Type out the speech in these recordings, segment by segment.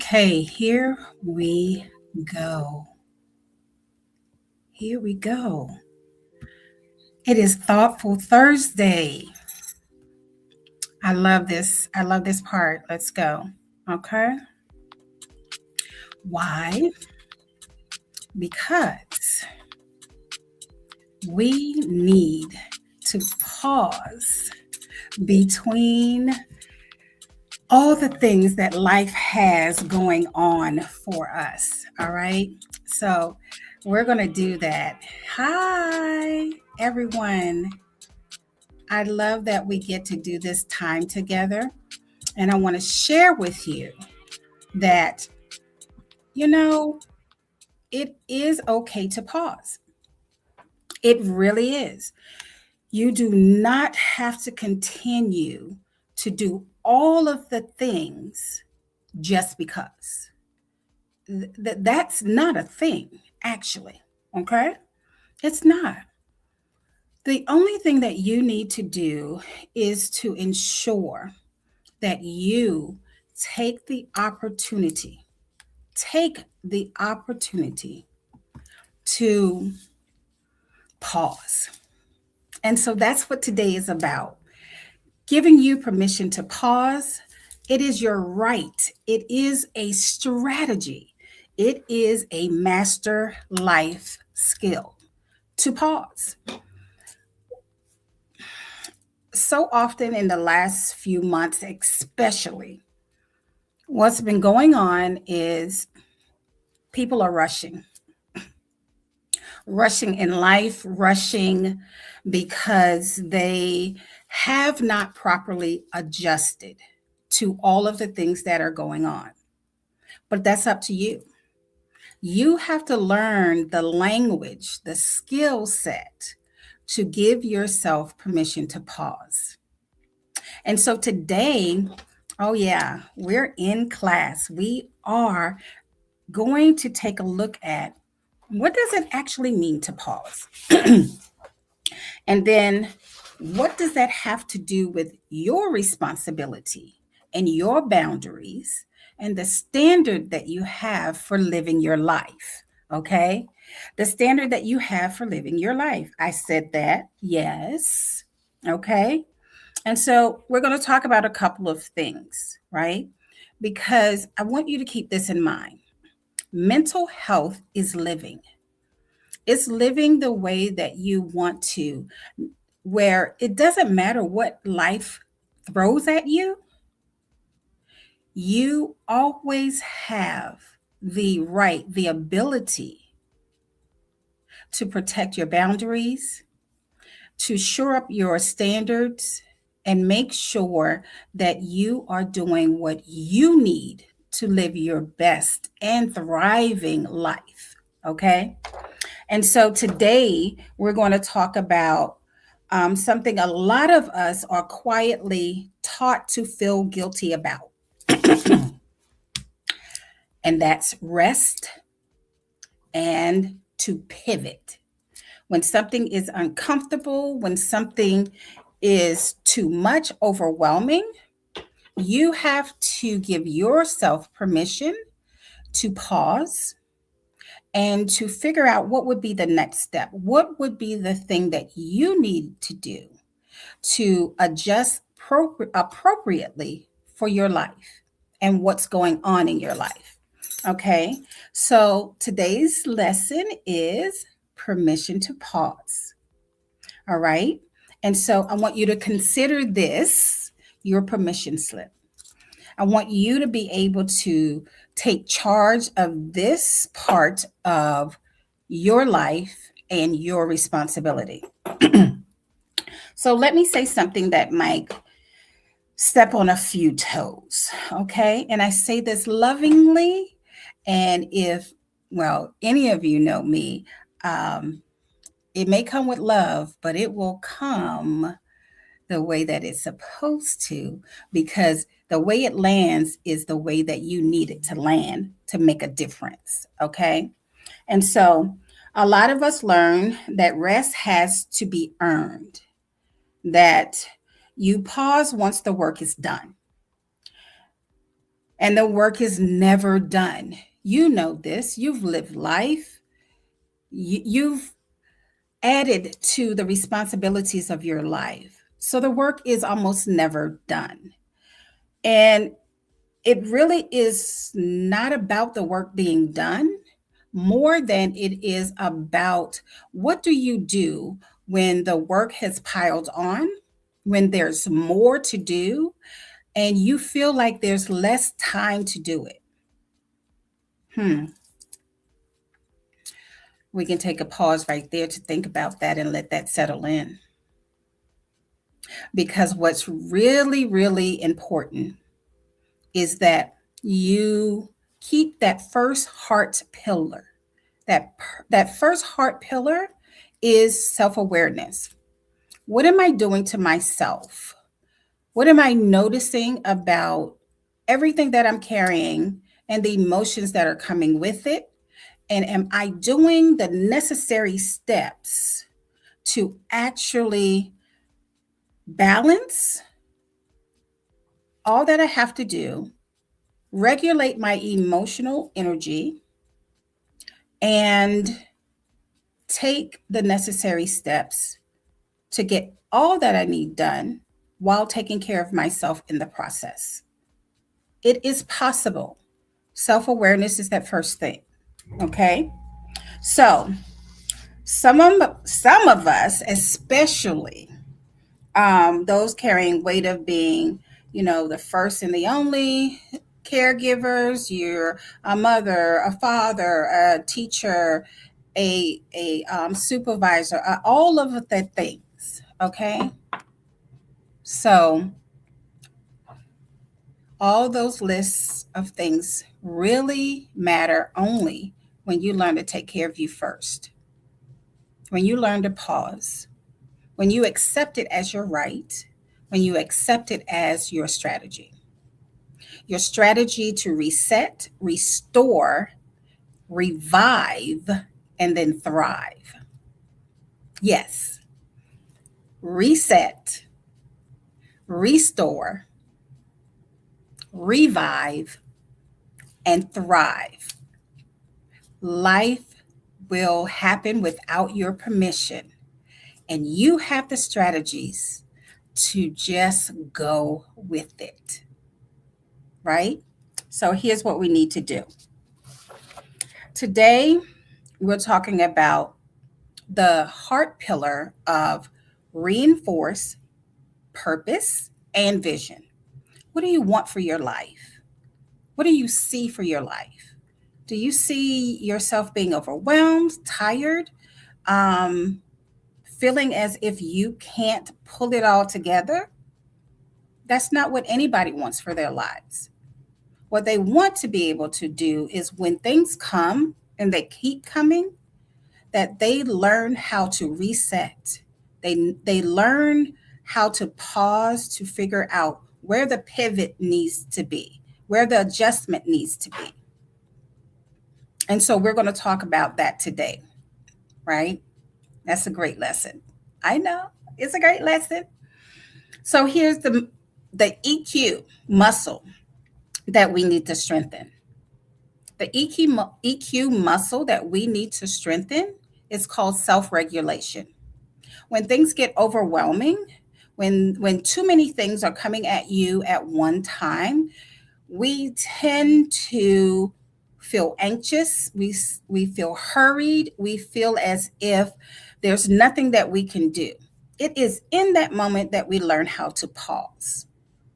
Okay, here we go. Here we go. It is Thoughtful Thursday. I love this. I love this part. Let's go. Okay. Why? Because we need to pause between all the things that life has going on for us. All right. So we're going to do that. Hi, everyone. I love that we get to do this time together. And I want to share with you that, you know, it is okay to pause. It really is. You do not have to continue to do all of the things just because. That's not a thing, actually. Okay? It's not. The only thing that you need to do is to ensure that you take the opportunity to pause. And so that's what today is about, giving you permission to pause. It is your right, it is a strategy, it is a master life skill to pause. So often in the last few months, especially, what's been going on is people are rushing in life, rushing because they have not properly adjusted to all of the things that are going on. But that's up to you. You have to learn the language, the skill set to give yourself permission to pause. And so today, oh yeah, we're in class. We are going to take a look at what does it actually mean to pause? And then what does that have to do with your responsibility and your boundaries and the standard that you have for living your life? Okay. The standard that you have for living your life. I said that. Yes. Okay. And so we're going to talk about a couple of things, right? Because I want you to keep this in mind. Mental health is living. It's living the way that you want to, where it doesn't matter what life throws at you, you always have the right, the ability to protect your boundaries, to shore up your standards, and make sure that you are doing what you need to live your best and thriving life. Okay. And so today we're going to talk about something a lot of us are quietly taught to feel guilty about, and that's rest and to pivot. When something is uncomfortable, when something is too much, overwhelming, you have to give yourself permission to pause and to figure out what would be the next step. What would be the thing that you need to do to adjust appropriately for your life and what's going on in your life? Okay, so today's lesson is permission to pause. All right, and so I want you to consider this your permission slip. I want you to be able to take charge of this part of your life and your responsibility. So let me say something that might step on a few toes, okay? And I say this lovingly. And if, well, any of you know me, it may come with love, but it will come the way that it's supposed to, because the way it lands is the way that you need it to land to make a difference. Okay. And so a lot of us learn that rest has to be earned, that you pause once the work is done. and the work is never done. You know this. You've lived life. You've added to the responsibilities of your life. So the work is almost never done. And it really is not about the work being done more than it is about what do you do when the work has piled on, when there's more to do, and you feel like there's less time to do it. Hmm. We can take a pause right there to think about that and let that settle in. Because what's really, really important is that you keep that first heart pillar. That first heart pillar is self-awareness. What am I doing to myself? What am I noticing about everything that I'm carrying and the emotions that are coming with it? And am I doing the necessary steps to actually balance all that I have to do, regulate my emotional energy, and take the necessary steps to get all that I need done while taking care of myself in the process? It is possible. Self awareness is that first thing. Okay. So, some of us, especially those carrying weight of being, the first and the only caregivers, you're a mother, a father, a teacher, a supervisor, all of the things. Okay. So, all those lists of things really matter only when you learn to take care of you first, when you learn to pause, when you accept it as your right, when you accept it as your strategy to reset, restore, revive, and then thrive. Yes, reset, restore, revive, and thrive. Life will happen without your permission, and you have the strategies to just go with it, right? So here's what we need to do. Today, we're talking about the heart pillar of reinforce purpose and vision. What do you want for your life? What do you see for your life? Do you see yourself being overwhelmed, tired, um, feeling as if you can't pull it all together? That's not what anybody wants for their lives. What they want to be able to do is when things come and they keep coming, that they learn how to reset. They learn how to pause to figure out where the pivot needs to be, where the adjustment needs to be. And so we're going to talk about that today, right? That's a great lesson. I know it's a great lesson. So here's the EQ muscle that we need to strengthen. The EQ muscle that we need to strengthen is called self-regulation. When things get overwhelming, when too many things are coming at you at one time, we tend to feel anxious, we feel hurried, we feel as if there's nothing that we can do. It is in that moment that we learn how to pause,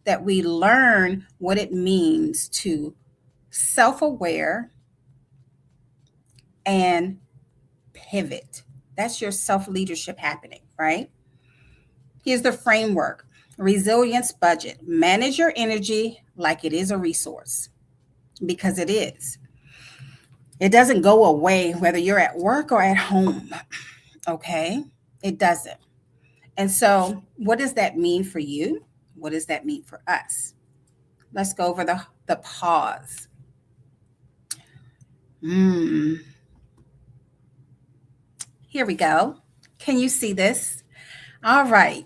that we learn what it means to self-aware and pivot. That's your self-leadership happening, right? Here's the framework: resilience budget. Manage your energy like it is a resource, because it is. It doesn't go away whether you're at work or at home, okay? It doesn't. And so, what does that mean for you? What does that mean for us? Let's go over the pause. Mm, Here we go. Can you see this? All right.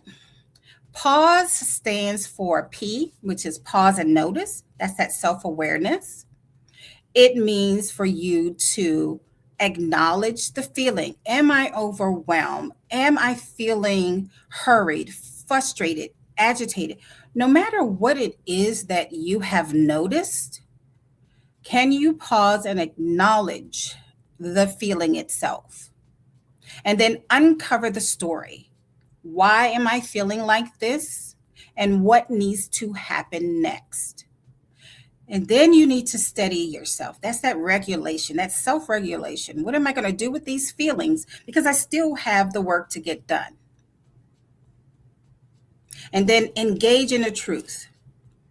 Pause stands for P, which is pause and notice. That's that self awareness. It means for you to acknowledge the feeling. Am I overwhelmed? Am I feeling hurried, frustrated, agitated? No matter what it is that you have noticed, can you pause and acknowledge the feeling itself? And then uncover the story. Why am I feeling like this? And what needs to happen next? And then you need to steady yourself. That's that regulation, that self regulation. What am I going to do with these feelings? Because I still have the work to get done. And then engage in the truth,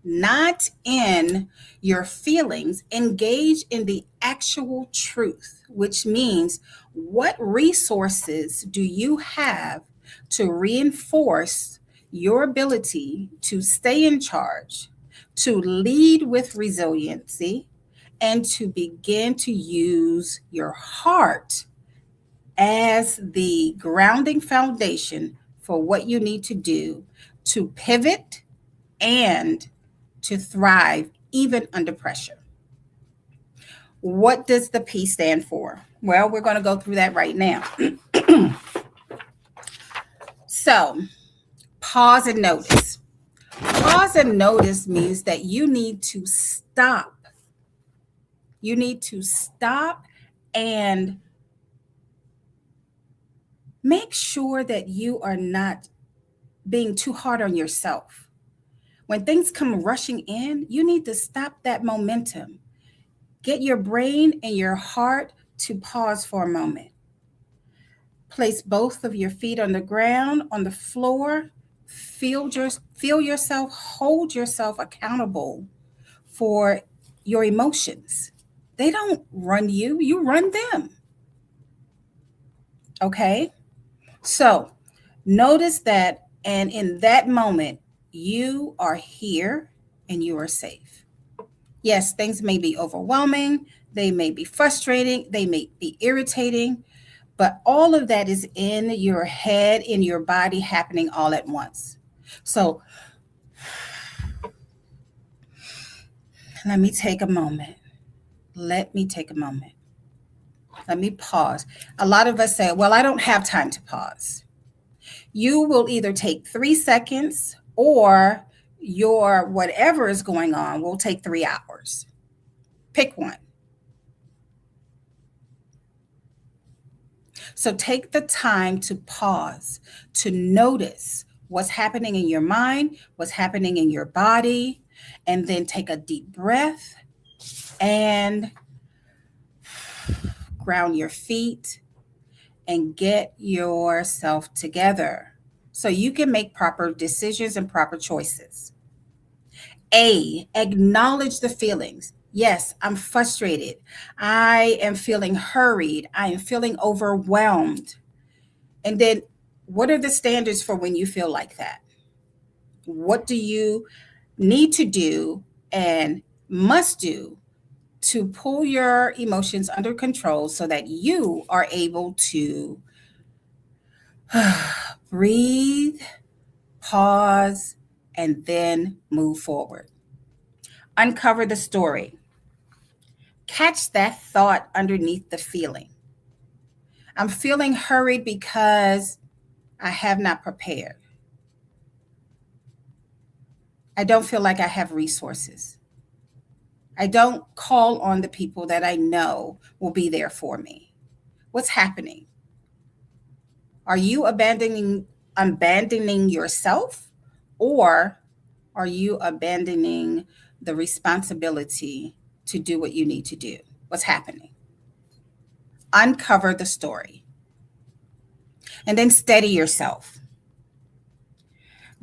not in your feelings, engage in the actual truth, which means what resources do you have to reinforce your ability to stay in charge, to lead with resiliency, and to begin to use your heart as the grounding foundation for what you need to do to pivot and to thrive even under pressure. What does the P stand for? Well, we're going to go through that right now. So, pause and notice. Pause and notice means that you need to stop. You need to stop and make sure that you are not being too hard on yourself. When things come rushing in, you need to stop that momentum. Get your brain and your heart to pause for a moment. Place both of your feet on the ground, on the floor. Feel yourself, hold yourself accountable for your emotions. They don't run you, you run them. Okay? So notice that, and in that moment, you are here and you are safe. Yes, things may be overwhelming, they may be frustrating, they may be irritating, but all of that is in your head, in your body, happening all at once. So let me take a moment. Let me take a moment. Let me pause. A lot of us say, well, I don't have time to pause. You will either take 3 seconds or your whatever is going on will take 3 hours. Pick one. So take the time to pause, to notice what's happening in your mind, what's happening in your body, and then take a deep breath and ground your feet and get yourself together so you can make proper decisions and proper choices. A, acknowledge the feelings. Yes, I'm frustrated. I am feeling hurried. I am feeling overwhelmed. And then what are the standards for when you feel like that? What do you need to do and must do to pull your emotions under control so that you are able to breathe, pause, and then move forward? Uncover the story. Catch that thought underneath the feeling. I'm feeling hurried because I have not prepared. I don't feel like I have resources. I don't call on the people that I know will be there for me. What's happening? Are you abandoning yourself, or are you abandoning the responsibility to do what you need to do? What's happening? Uncover the story. And then steady yourself.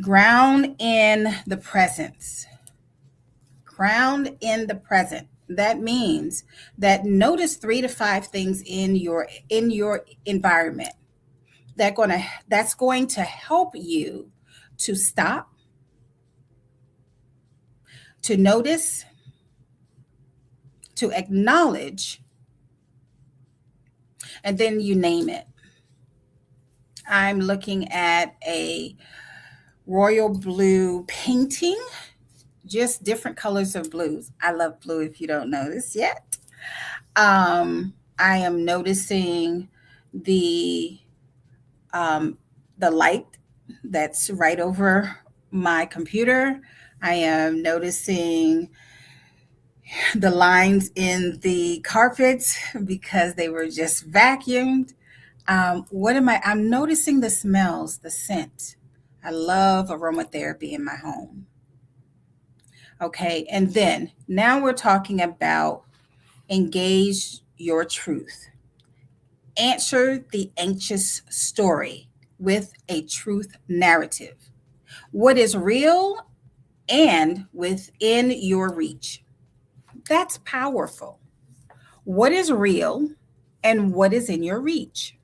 Ground in the presence. Ground in the present. That means that notice 3 to 5 things in your environment that's going to help you to stop, to notice, to acknowledge, and then you name it. I'm looking at a royal blue painting, just different colors of blues. I love blue if you don't notice yet. I am noticing the um, the light that's right over my computer. I am noticing the lines in the carpets because they were just vacuumed. What am I? I'm noticing the smells, the scent. I love aromatherapy in my home. Okay. And then now we're talking about engage your truth. Answer the anxious story with a truth narrative. What is real and within your reach? That's powerful. What is real and what is in your reach?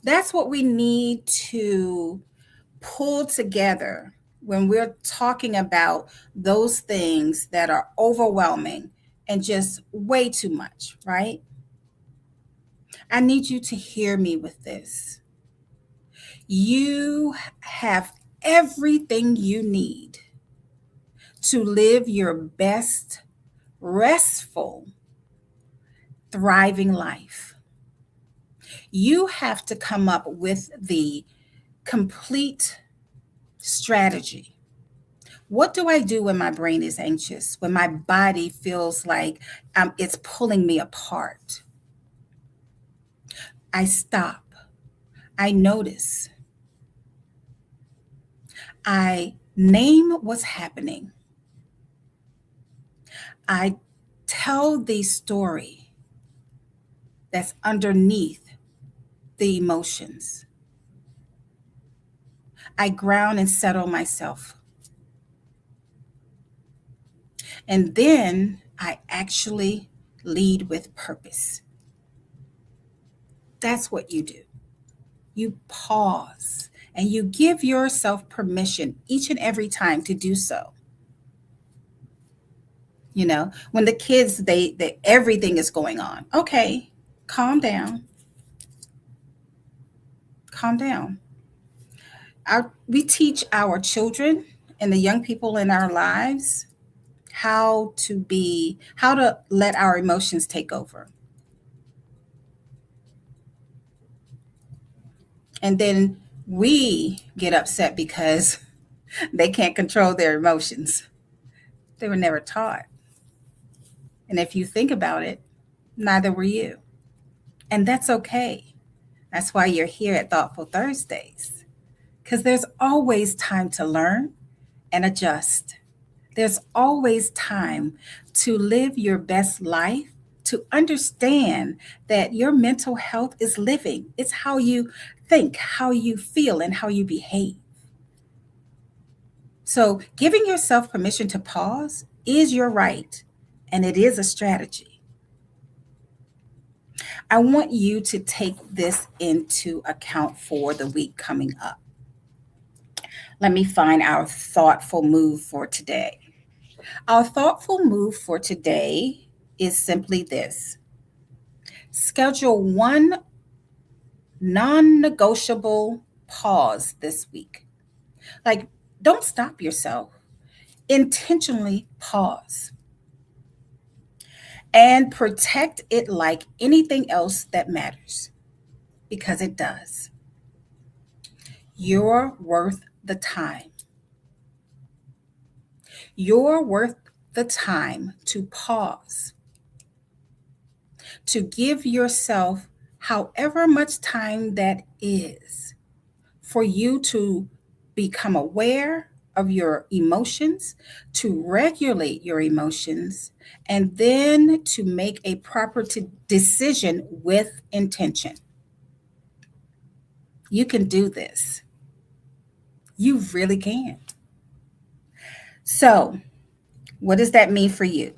That's what we need to pull together when we're talking about those things that are overwhelming and just way too much, right? I need you to hear me with this. You have everything you need to live your best, restful, thriving life. You have to come up with the complete strategy. What do I do when my brain is anxious, when my body feels like it's pulling me apart? I stop. I notice. I name what's happening. I tell the story that's underneath the emotions. I ground and settle myself. And then I actually lead with purpose. That's what you do. You pause and you give yourself permission each and every time to do so. You know, when the kids, they everything is going on. Okay, calm down. Calm down. We teach our children and the young people in our lives how to let our emotions take over. And then we get upset because they can't control their emotions. They were never taught. And if you think about it, neither were you. And that's okay. That's why you're here at Thoughtful Thursdays, because there's always time to learn and adjust. There's always time to live your best life, to understand that your mental health is living. It's how you think, how you feel, and how you behave. So, giving yourself permission to pause is your right, and it is a strategy. I want you to take this into account for the week coming up. Let me find our thoughtful move for today. Our thoughtful move for today is simply this: schedule one non negotiable pause this week. Like, don't stop yourself, intentionally pause and protect it like anything else that matters, because it does. You're worth the time. You're worth the time to pause, to give yourself however much time that is for you to become aware of your emotions, to regulate your emotions, and then to make a proper decision with intention. You can do this. You really can. So, what does that mean for you?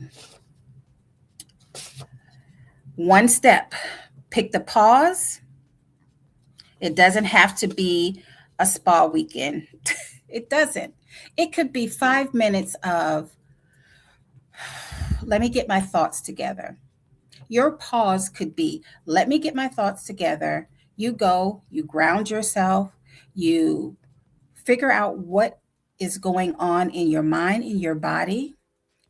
One step: pick the pause. It doesn't have to be a spa weekend. It doesn't. It could be 5 minutes of, let me get my thoughts together. Your pause could be, let me get my thoughts together. You go, you ground yourself, you Figure out what is going on in your mind, in your body.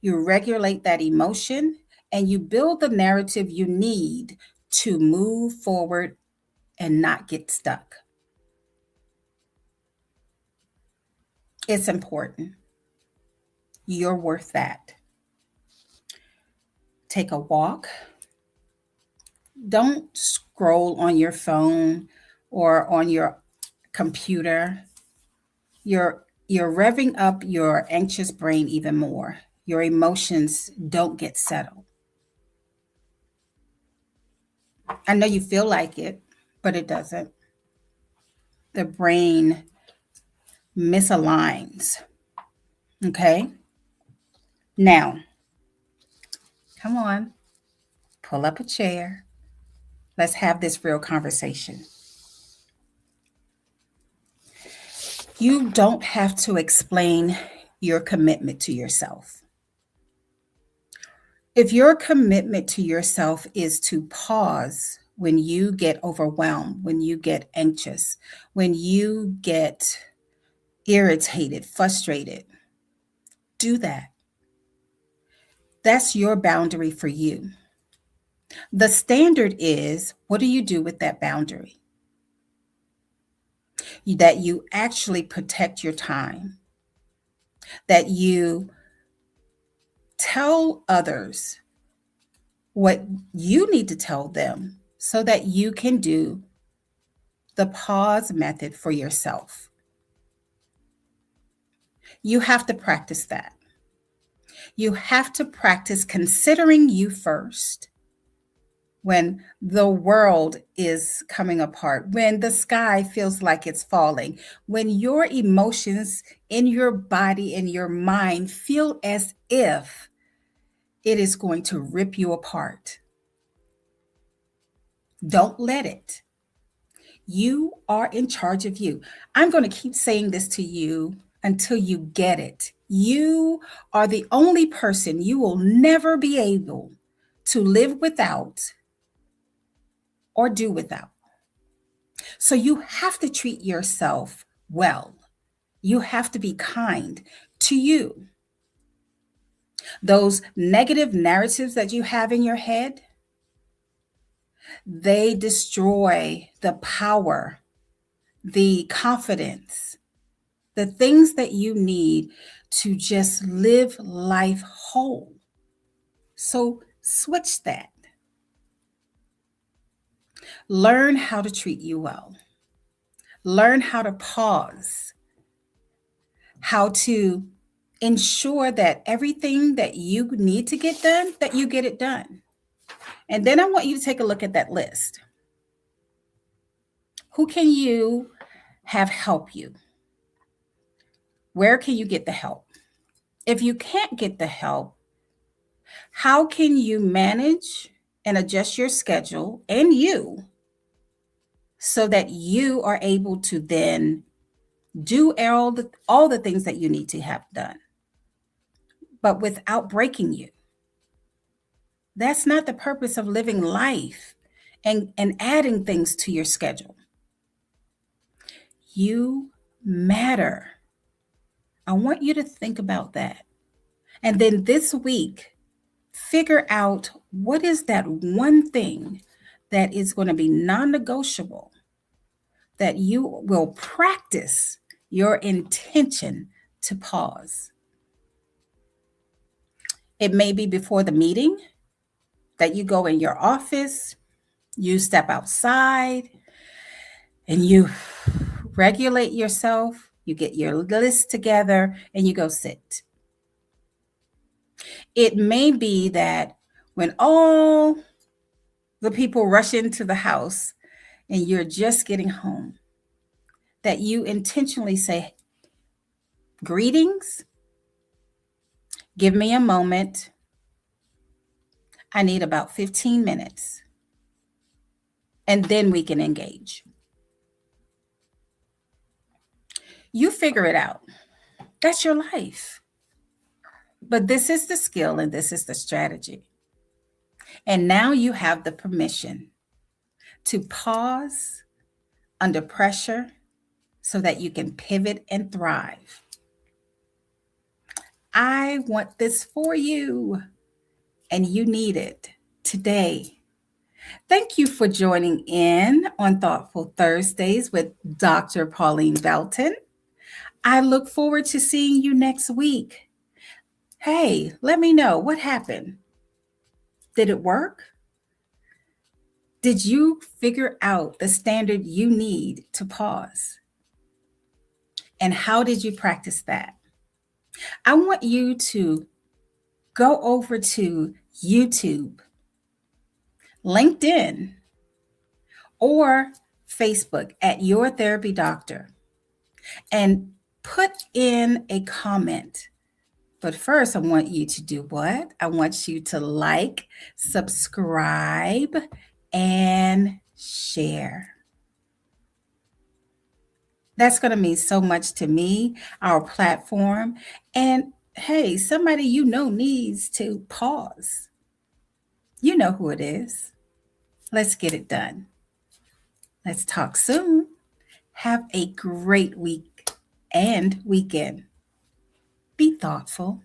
You regulate that emotion and you build the narrative you need to move forward and not get stuck. It's important. You're worth that. Take a walk. Don't scroll on your phone or on your computer. You're revving up your anxious brain even more. Your emotions don't get settled. I know you feel like it, but it doesn't. The brain misaligns. Okay? Now, come on, pull up a chair. Let's have this real conversation. You don't have to explain your commitment to yourself. If your commitment to yourself is to pause when you get overwhelmed, when you get anxious, when you get irritated, frustrated, do that. That's your boundary for you. The standard is, what do you do with that boundary? That you actually protect your time, that you tell others what you need to tell them so that you can do the pause method for yourself. You have to practice that. You have to practice considering you first when the world is coming apart, when the sky feels like it's falling, when your emotions in your body and your mind feel as if it is going to rip you apart. Don't let it. You are in charge of you. I'm going to keep saying this to you until you get it. You are the only person you will never be able to live without or do without. So you have to treat yourself well. You have to be kind to you. Those negative narratives that you have in your head, they destroy the power, the confidence, the things that you need to just live life whole. So switch that. Learn how to treat you well. Learn how to pause, how to ensure that everything that you need to get done, that you get it done. And then I want you to take a look at that list. Who can you have help you? Where can you get the help? If you can't get the help, how can you manage and adjust your schedule and you so that you are able to then do all the things that you need to have done, but without breaking you? That's not the purpose of living life and adding things to your schedule. You matter. I want you to think about that. And then this week, figure out what is that one thing that is going to be non-negotiable, that you will practice your intention to pause. It may be before the meeting that you go in your office, you step outside, and you regulate yourself, you get your list together, and you go sit. It may be that when all the people rush into the house and you're just getting home, that you intentionally say, greetings, give me a moment. I need about 15 minutes. And then we can engage. You figure it out. That's your life. But this is the skill and this is the strategy. And now you have the permission to pause under pressure so that you can pivot and thrive. I want this for you, and you need it today. Thank you for joining in on Thoughtful Thursdays with Dr. Pauline Belton. I look forward to seeing you next week. Hey, let me know what happened. Did it work? Did you figure out the standard you need to pause? And how did you practice that? I want you to go over to YouTube, LinkedIn, or Facebook at Your Therapy Doctor and put in a comment. But first, I want you to do what? I want you to like, subscribe, and share. That's going to mean so much to me, our platform. And hey, somebody you know needs to pause. You know who it is. Let's get it done. Let's talk soon. Have a great week and weekend. Be thoughtful.